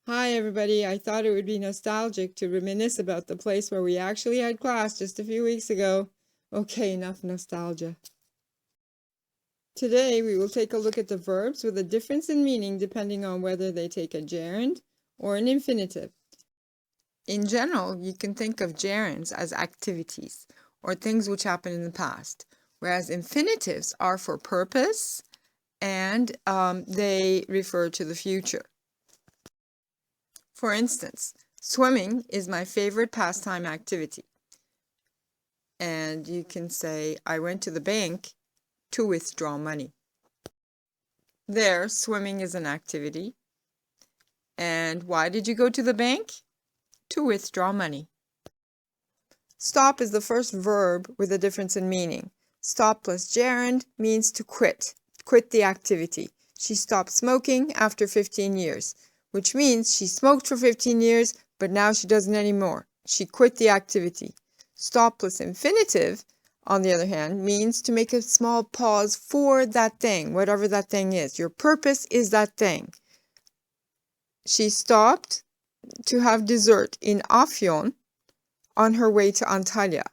Hi everybody, I thought it would be nostalgic to reminisce about the place where we actually had class just a few weeks ago. Okay, enough nostalgia. Today we will take a look at the verbs with a difference in meaning depending on whether they take a gerund or an infinitive. In general, you can think of gerunds as activities or things which happened in the past, whereas infinitives are for purpose and they refer to the future. For instance, swimming is my favorite pastime activity. And you can say, I went to the bank to withdraw money. There, swimming is an activity. And why did you go to the bank? To withdraw money. Stop is the first verb with a difference in meaning. Stop plus gerund means to quit the activity. She stopped smoking after 15 years. Which means she smoked for 15 years, but now she doesn't anymore. She quit the activity. Stop plus infinitive, on the other hand, means to make a small pause for that thing, whatever that thing is. Your purpose is that thing. She stopped to have dessert in Afyon on her way to Antalya.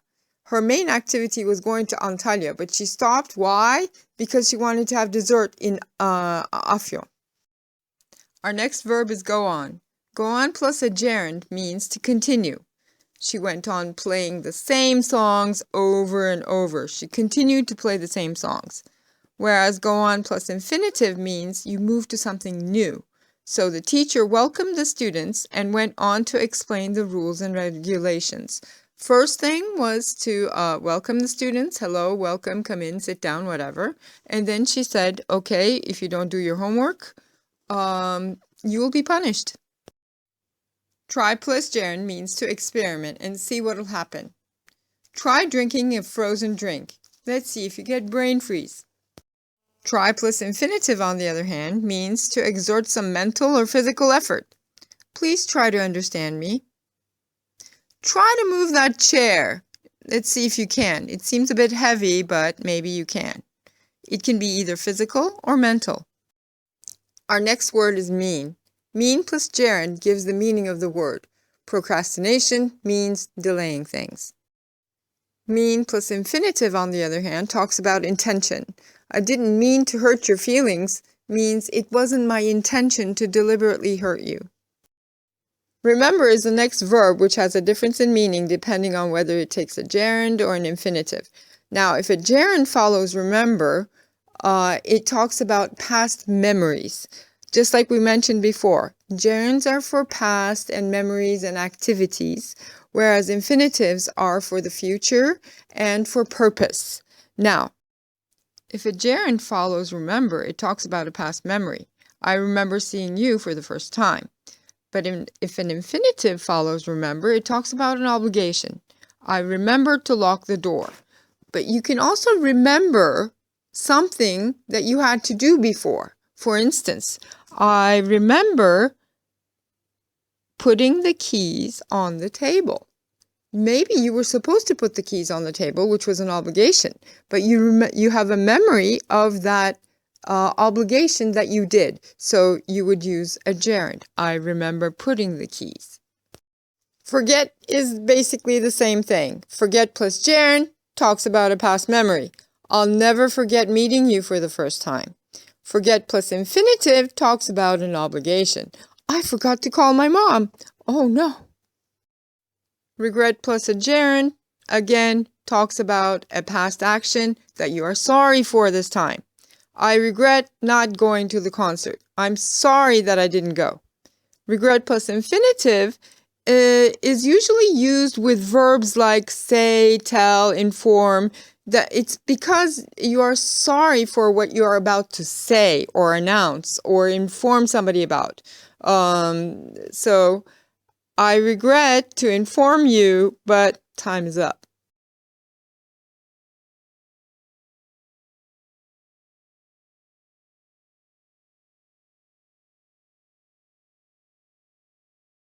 Her main activity was going to Antalya, but she stopped. Why? Because she wanted to have dessert in Afyon. Our next verb is go on. Go on plus a gerund means to continue. She went on playing the same songs over and over. She continued to play the same songs. Whereas go on plus infinitive means you move to something new. So the teacher welcomed the students and went on to explain the rules and regulations. First thing was to welcome the students. Hello, welcome, come in, sit down, whatever. And then she said, okay, if you don't do your homework, you will be punished. Try plus gerund means to experiment and see what will happen. Try drinking a frozen drink. Let's see if you get brain freeze. Try plus infinitive, on the other hand, means to exert some mental or physical effort. Please try to understand me. Try to move that chair. Let's see if you can. It seems a bit heavy, but maybe you can. It can be either physical or mental. Our next word is mean. Mean plus gerund gives the meaning of the word. Procrastination means delaying things. Mean plus infinitive, on the other hand, talks about intention. I didn't mean to hurt your feelings means it wasn't my intention to deliberately hurt you. Remember is the next verb, which has a difference in meaning depending on whether it takes a gerund or an infinitive. Now, if a gerund follows remember, it talks about past memories. Just like we mentioned before, gerunds are for past and memories and activities, whereas infinitives are for the future and for purpose. Now, if a gerund follows remember, it talks about a past memory. I remember seeing you for the first time. But if an infinitive follows remember, it talks about an obligation. I remember to lock the door. But you can also remember something that you had to do before. For instance, I remember putting the keys on the table. Maybe you were supposed to put the keys on the table, which was an obligation, but you have a memory of that obligation that you did. So you would use a gerund. I remember putting the keys. Forget is basically the same thing. Forget plus gerund talks about a past memory. I'll never forget meeting you for the first time. Forget plus infinitive talks about an obligation. I forgot to call my mom. Oh no. Regret plus a gerund, again, talks about a past action that you are sorry for this time. I regret not going to the concert. I'm sorry that I didn't go. Regret plus infinitive is usually used with verbs like say, tell, inform. That it's because you are sorry for what you are about to say or announce or inform somebody about. So I regret to inform you, but time is up.